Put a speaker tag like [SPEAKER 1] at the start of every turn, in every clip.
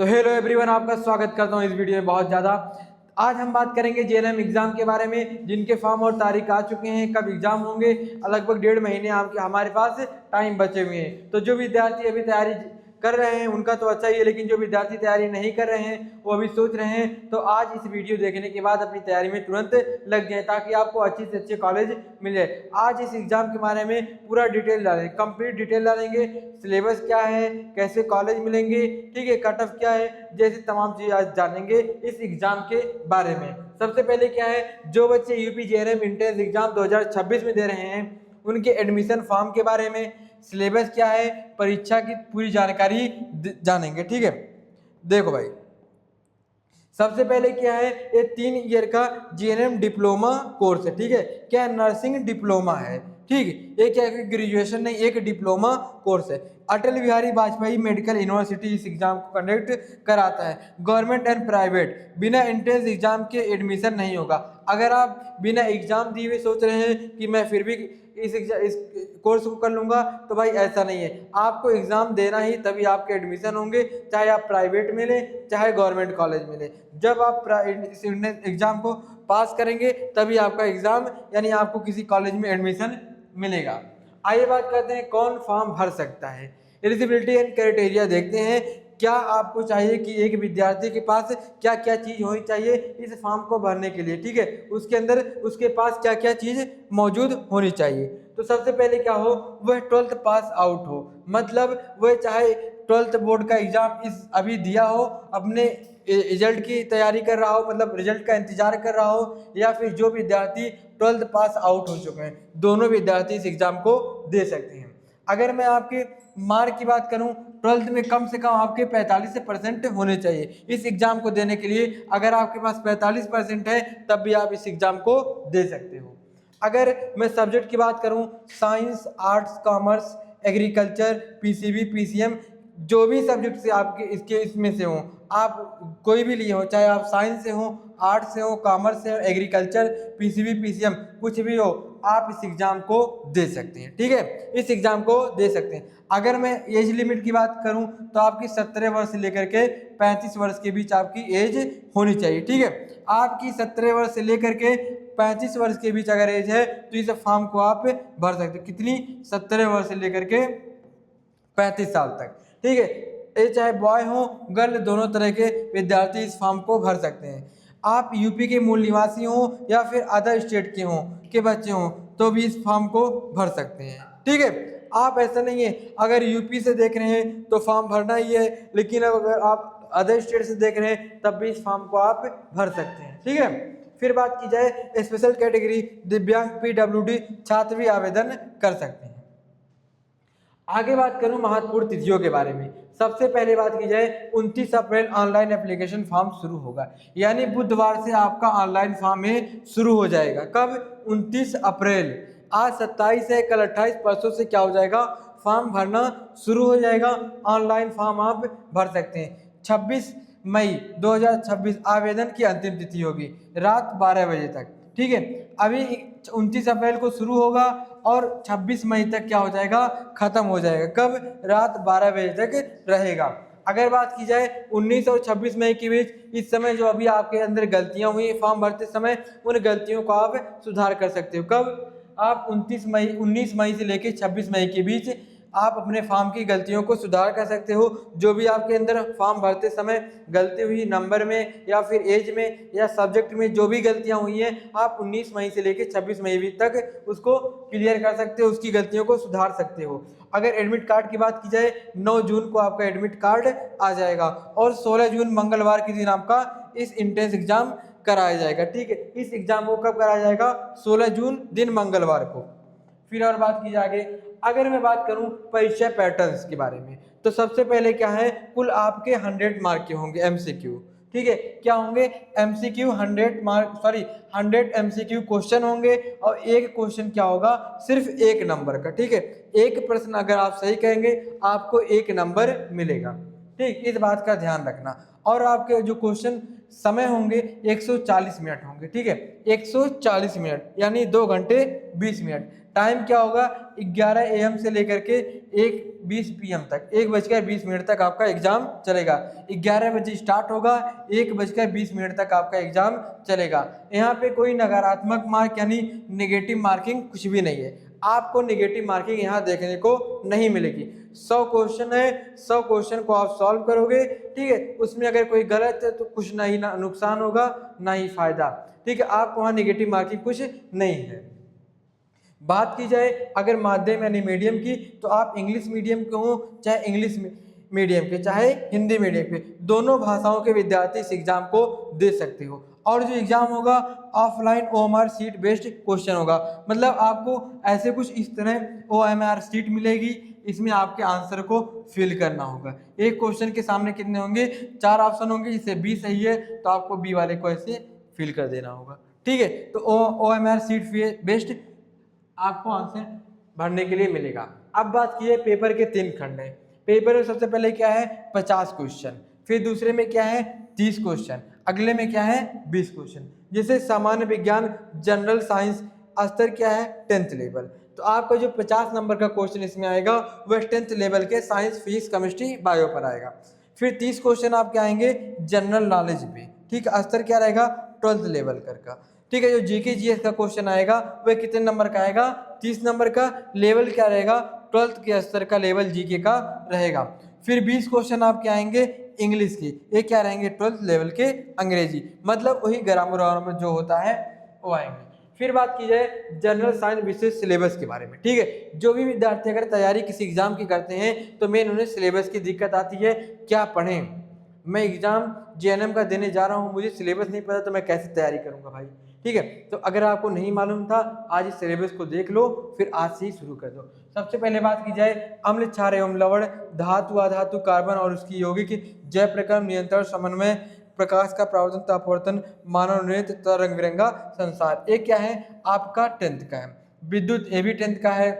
[SPEAKER 1] तो hello everyone, आपका स्वागत करता हूं इस वीडियो में। बहुत ज़्यादा आज हम बात करेंगे जेएलएम एग्जाम के बारे में, जिनके फॉर्म और तारीख आ चुके हैं, कब एग्जाम होंगे। लगभग 1.5 महीने हमारे पास टाइम बचे हुए हैं। तो जो विद्यार्थी अभी तैयारी कर रहे हैं उनका तो अच्छा ही है, लेकिन जो विद्यार्थी तैयारी नहीं कर रहे हैं वो अभी सोच रहे हैं, तो आज इस वीडियो देखने के बाद अपनी तैयारी में तुरंत लग जाए ताकि आपको अच्छे से अच्छे कॉलेज मिल जाए। आज इस एग्जाम के बारे में पूरा डिटेल डालेंगे, कंप्लीट डिटेल डालेंगे। सिलेबस क्या है, कैसे कॉलेज मिलेंगे, ठीक है, कट ऑफ क्या है, जैसे तमाम चीज़ आज जानेंगे इस एग्जाम के बारे में। सबसे पहले क्या है, जो बच्चे यूपी जेएलएम एंट्रेंस एग्जाम 2026 में दे रहे हैं उनके एडमिशन फॉर्म के बारे में, सिलेबस क्या है, परीक्षा की पूरी जानकारी जानेंगे। ठीक है, देखो भाई, सबसे पहले क्या है, ये 3 ईयर का जेएलएम डिप्लोमा कोर्स है। ठीक है, क्या नर्सिंग डिप्लोमा है। ठीक है, ये क्या है, ग्रेजुएशन नहीं, एक डिप्लोमा कोर्स है। अटल बिहारी वाजपेयी मेडिकल यूनिवर्सिटी इस एग्जाम को कंडक्ट कराता है। गवर्नमेंट एंड प्राइवेट, बिना एंट्रेंस एग्जाम के एडमिशन नहीं होगा। अगर आप बिना एग्जाम दिए हुए सोच रहे हैं कि मैं फिर भी इस कोर्स को कर लूँगा, तो भाई ऐसा नहीं है। आपको एग्ज़ाम देना ही तभी आपके एडमिशन होंगे, चाहे आप प्राइवेट में लें चाहे गवर्नमेंट कॉलेज में लें। जब आप इस एग्ज़ाम को पास करेंगे तभी आपका एग्ज़ाम यानी आपको किसी कॉलेज में एडमिशन मिलेगा। आइए बात करते हैं कौन फॉर्म भर सकता है। एलिजिबिलिटी एंड क्राइटेरिया देखते हैं। क्या आपको चाहिए कि एक विद्यार्थी के पास क्या क्या चीज़ होनी चाहिए इस फॉर्म को भरने के लिए। ठीक है, उसके अंदर उसके पास क्या क्या चीज़ मौजूद होनी चाहिए। तो सबसे पहले क्या हो, वह 12th पास आउट हो, मतलब वह चाहे 12th बोर्ड का एग्जाम अभी दिया हो, अपने रिजल्ट की तैयारी कर रहा हो, मतलब रिजल्ट का इंतजार कर रहा हो, या फिर जो विद्यार्थी 12th पास आउट हो चुके हैं, दोनों विद्यार्थी इस एग्जाम को दे सकते हैं। अगर मैं आपके मार्क की बात करूं, 12th में कम से कम आपके 45% होने चाहिए इस एग्जाम को देने के लिए। अगर आपके पास 45% है तब भी आप इस एग्जाम को दे सकते हो। अगर मैं सब्जेक्ट की बात करूं, science, arts, commerce, agriculture, PCB, PCM, जो भी सब्जेक्ट से आपके इसमें से हो, आप कोई भी लिए हो, चाहे आप साइंस से हो, आर्ट्स से हो, कॉमर्स से हो, एग्रीकल्चर, पीसीबी, पीसीएम, कुछ भी हो, आप इस एग्जाम को दे सकते हैं। ठीक है, इस एग्जाम को दे सकते हैं। अगर मैं एज लिमिट की बात करूं तो आपकी 17 वर्ष से लेकर के 35 वर्ष के बीच आपकी एज होनी चाहिए। ठीक है, आपकी 17 वर्ष से लेकर के 35 वर्ष के बीच अगर एज है तो इस फॉर्म को आप भर सकते हैं। कितनी, 17 वर्ष से लेकर के 35 साल तक। ठीक है, ये चाहे बॉय हो गर्ल, दोनों तरह के विद्यार्थी इस फॉर्म को भर सकते हैं। आप यूपी के मूल निवासी हों या फिर अदर स्टेट के हों के बच्चे हों तो भी इस फॉर्म को भर सकते हैं। ठीक है, आप ऐसा नहीं है अगर यूपी से देख रहे हैं तो फॉर्म भरना ही है, लेकिन अगर आप अदर स्टेट से देख रहे हैं तब भी इस फॉर्म को आप भर सकते हैं। ठीक है, फिर बात की जाए स्पेशल कैटेगरी, दिव्यांग, पीडब्ल्यूडी छात्र भी आवेदन कर सकते हैं। आगे बात करूं महत्वपूर्ण तिथियों के बारे में। सबसे पहले बात की जाए, 29 अप्रैल ऑनलाइन एप्लीकेशन फॉर्म शुरू होगा, यानी बुधवार से आपका ऑनलाइन फॉर्म में शुरू हो जाएगा। कब, 29 अप्रैल। आज 27 है, कल 28, परसों से क्या हो जाएगा, फॉर्म भरना शुरू हो जाएगा। ऑनलाइन फॉर्म आप भर सकते हैं। 26 मई 2026 आवेदन की अंतिम तिथि होगी, रात 12 बजे तक। ठीक है, अभी 29 अप्रैल को शुरू होगा और 26 मई तक क्या हो जाएगा, खत्म हो जाएगा। कब, रात 12 बजे तक रहेगा। अगर बात की जाए 19 और 26 मई के बीच, इस समय जो अभी आपके अंदर गलतियां हुई फॉर्म भरते समय, उन गलतियों को आप सुधार कर सकते हो। कब, आप 19 मई से लेकर 26 मई के बीच आप अपने फॉर्म की गलतियों को सुधार कर सकते हो। जो भी आपके अंदर फॉर्म भरते समय गलती हुई, नंबर में या फिर एज में या सब्जेक्ट में जो भी गलतियां हुई हैं, आप 19 मई से लेकर 26 मई तक उसको क्लियर कर सकते हो, उसकी गलतियों को सुधार सकते हो। अगर एडमिट कार्ड की बात की जाए, 9 जून को आपका एडमिट कार्ड आ जाएगा और 16 जून मंगलवार के दिन आपका इस एंट्रेंस एग्जाम कराया जाएगा। ठीक है, इस एग्जाम को कब कराया जाएगा, 16 जून दिन मंगलवार को। फिर और बात की जाए, अगर मैं बात करूं परीक्षा पैटर्न्स के बारे में, तो सबसे पहले क्या है, कुल आपके 100 मार्क के होंगे एमसीक्यू। ठीक है, क्या होंगे, एमसीक्यू 100 एमसीक्यू क्वेश्चन होंगे और एक क्वेश्चन क्या होगा, सिर्फ 1 नंबर का। ठीक है, एक प्रश्न अगर आप सही कहेंगे आपको 1 नंबर मिलेगा। ठीक, इस बात का ध्यान रखना। और आपके जो क्वेश्चन समय होंगे 140 मिनट होंगे, ठीक है, 140 मिनट यानी 2 घंटे 20 मिनट। टाइम क्या होगा, 11 AM से लेकर के 1:20 PM तक, 1:20 तक आपका एग्जाम चलेगा। 11 बजे स्टार्ट होगा, 1:20 तक आपका एग्जाम चलेगा। यहाँ पे कोई नकारात्मक मार्क यानी नेगेटिव मार्किंग कुछ भी नहीं है, आपको नेगेटिव मार्किंग यहाँ देखने को नहीं मिलेगी। 100 क्वेश्चन है, 100 क्वेश्चन को आप सॉल्व करोगे, ठीक है, उसमें अगर कोई गलत है तो कुछ नहीं, ना नुकसान होगा ना ही फायदा, ठीक है, आपको वहाँ नेगेटिव मार्किंग कुछ नहीं है। बात की जाए अगर माध्यम यानी मीडियम की, तो आप इंग्लिश मीडियम के हो चाहे इंग्लिश मीडियम के चाहे हिंदी मीडियम के, दोनों भाषाओं के विद्यार्थी इस एग्जाम को दे सकते हो। और जो एग्जाम होगा offline OMR sheet based question होगा, मतलब आपको ऐसे कुछ इस तरह OMR शीट मिलेगी, इसमें आपके आंसर को फिल करना होगा। एक क्वेश्चन के सामने कितने होंगे, 4 ऑप्शन होंगे, जिससे B सही है तो आपको B वाले को ऐसे फिल कर देना होगा, ठीक है। तो OMR शीट बेस्ड आपको आंसर भरने के लिए मिलेगा। अब बात की है पेपर के 3 खंड हैं। पेपर में सबसे पहले क्या है 50 क्वेश्चन, फिर दूसरे में क्या है 30 क्वेश्चन, अगले में क्या है 20 क्वेश्चन। जैसे सामान्य विज्ञान जनरल साइंस स्तर क्या है 10th लेवल, तो आपका जो 50 नंबर का क्वेश्चन इसमें आएगा वह 10th लेवल के साइंस फिजिक्स केमिस्ट्री बायो पर आएगा। फिर 30 क्वेश्चन आपके आएंगे जनरल नॉलेज पे, ठीक है, स्तर क्या रहेगा 12th लेवल का, ठीक है। जो GK GS का क्वेश्चन आएगा वह कितने नंबर का आएगा 30 नंबर का, लेवल क्या रहेगा 12th के स्तर का लेवल GK का रहेगा। फिर 20 क्वेश्चन आपके आएंगे इंग्लिश की, ये क्या रहेंगे 12th लेवल के अंग्रेजी, मतलब वही ग्रामर वामर जो होता है वो आएंगे। फिर बात की जाए जनरल साइंस विशेष सिलेबस के बारे में, ठीक है, जो भी विद्यार्थी अगर तैयारी किसी एग्जाम की करते हैं तो मेन उन्हें सिलेबस की दिक्कत आती है, क्या पढ़ें, मैं एग्जाम JNM का देने जा रहा हूँ, मुझे सिलेबस नहीं पता तो मैं कैसे तैयारी करूँगा भाई, ठीक है। तो अगर आपको नहीं मालूम था आज इस सिलेबस को देख लो, फिर आज से ही शुरू कर दो। सबसे पहले बात की जाए अम्ल क्षार एवं लवण, धातु अधातु कार्बन और उसकी यौगिक, जय प्रक्रम नियंत्रण समन्वय, प्रकाश का प्रावर्तन अपवर्तन, मानव निर्मित तथा रंग बिरंगा संसार, एक क्या है आपका 10th का है। विद्युत ये भी 10th का है।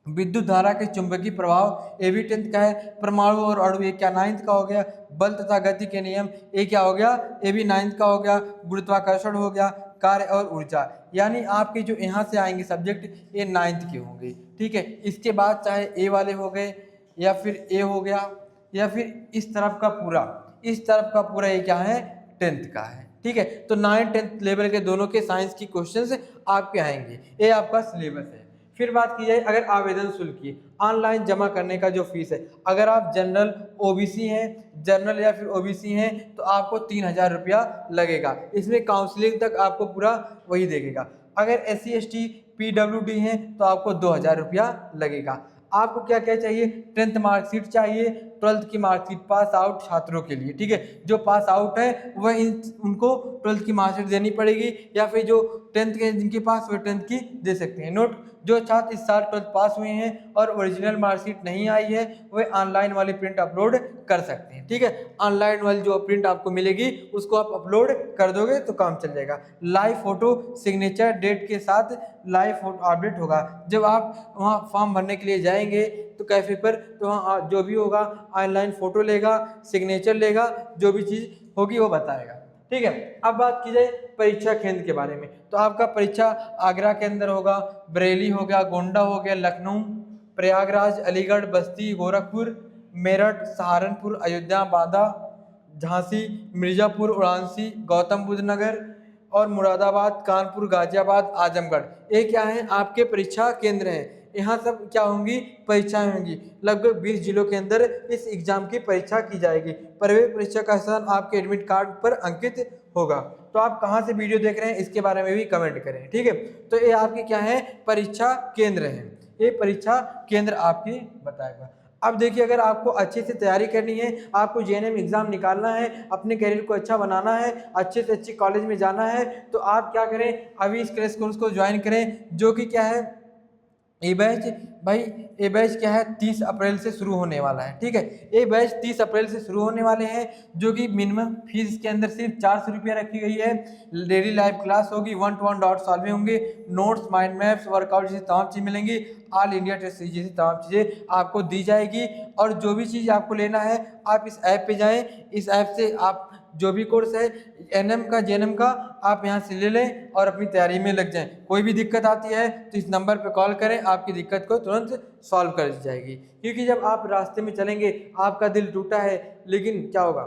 [SPEAKER 1] विद्युत धारा के चुंबकीय प्रभाव ये भी 10th का है। परमाणु और अणु ये क्या 9th का हो गया। बल तथा गति के नियम ये क्या हो गया, ये भी 9th का हो गया। गुरुत्वाकर्षण हो गया। कार्य और ऊर्जा, यानी आपके जो यहाँ से आएंगे सब्जेक्ट ये 9th के होंगे, ठीक है। इसके बाद चाहे ए वाले हो गए या फिर ए हो गया या फिर इस तरफ का पूरा ये क्या है 10th का है, ठीक है। तो 9th 10th लेवल के दोनों के साइंस की क्वेश्चंस आपके आएंगे, ये आपका सिलेबस है। फिर बात की जाए अगर आवेदन शुल्क की, ऑनलाइन जमा करने का जो फीस है, अगर आप जनरल OBC हैं, जनरल या फिर OBC हैं तो आपको 3000 रुपया लगेगा। इसमें काउंसलिंग तक आपको पूरा वही देगा। अगर SC ST PWD हैं तो आपको 2000 रुपया लगेगा। आपको क्या क्या चाहिए 10th मार्कशीट चाहिए, 12th की मार्कशीट पास आउट छात्रों के लिए, ठीक है। जो पास आउट है वह उनको 12th की मार्कशीट देनी पड़ेगी, या फिर जो 10th के जिनके पास वह 10th की दे सकते हैं। नोट, जो छात्र इस साल 12th पास हुए हैं और ओरिजिनल मार्कशीट नहीं आई है वह ऑनलाइन वाली प्रिंट अपलोड कर सकते हैं, ठीक है। ऑनलाइन वाली जो प्रिंट आपको मिलेगी उसको आप अपलोड कर दोगे तो काम चल जाएगा। लाइव फोटो सिग्नेचर डेट के साथ लाइव फोटो अपडेट होगा। जब आप वहाँ फॉर्म भरने के लिए जाएंगे तो कैफे पर, तो वहाँ जो भी होगा ऑनलाइन फोटो लेगा, सिग्नेचर लेगा, जो भी चीज़ होगी वो बताएगा, ठीक है। अब बात की जाए परीक्षा केंद्र के बारे में, तो आपका परीक्षा आगरा के अंदर होगा, बरेली हो गया, गोंडा हो गया, लखनऊ, प्रयागराज, अलीगढ़, बस्ती, गोरखपुर, मेरठ, सहारनपुर, अयोध्या, बांदा, झांसी, मिर्जापुर, वाराणसी, गौतम बुद्ध नगर और मुरादाबाद, कानपुर, गाजियाबाद, आजमगढ़, ये क्या है आपके परीक्षा केंद्र हैं। यहाँ सब क्या होंगी परीक्षाएं होंगी। लगभग 20 जिलों के अंदर इस एग्जाम की परीक्षा की जाएगी। प्रवेश परीक्षा का स्थान आपके एडमिट कार्ड पर अंकित होगा। तो आप कहाँ से वीडियो देख रहे हैं इसके बारे में भी कमेंट करें, ठीक है। तो ये आपके क्या है परीक्षा केंद्र हैं, ये परीक्षा केंद्र आपकी बताएगा। अब देखिए अगर आपको अच्छे से तैयारी करनी है, आपको JNM एग्जाम निकालना है, अपने करियर को अच्छा बनाना है, अच्छे से अच्छी कॉलेज में जाना है, तो आप क्या करें अभी इस क्रैश कोर्स को ज्वाइन करें, जो कि क्या है ए बैच भाई, ए बैच क्या है 30 अप्रैल से शुरू होने वाला है, ठीक है। ए बैच 30 अप्रैल से शुरू होने वाले हैं, जो कि मिनिमम फीस के अंदर सिर्फ 400 रुपया रखी गई है। डेली लाइव क्लास होगी, 1 to 1 डॉट सॉल्व होंगे, नोट्स, माइंड मैप्स, वर्कआउट जैसी तमाम चीज़ मिलेंगी, ऑल इंडिया टेस्ट सीरीज जैसी तमाम चीज़ें आपको दी जाएगी। और जो भी चीज़ आपको लेना है आप इस ऐप पे जाएं, इस ऐप से आप जो भी कोर्स है एनएम का, जेएनएम का, आप यहाँ से ले लें और अपनी तैयारी में लग जाएं। कोई भी दिक्कत आती है तो इस नंबर पे कॉल करें, आपकी दिक्कत को तुरंत सॉल्व कर दी जाएगी। क्योंकि जब आप रास्ते में चलेंगे, आपका दिल टूटा है, लेकिन क्या होगा,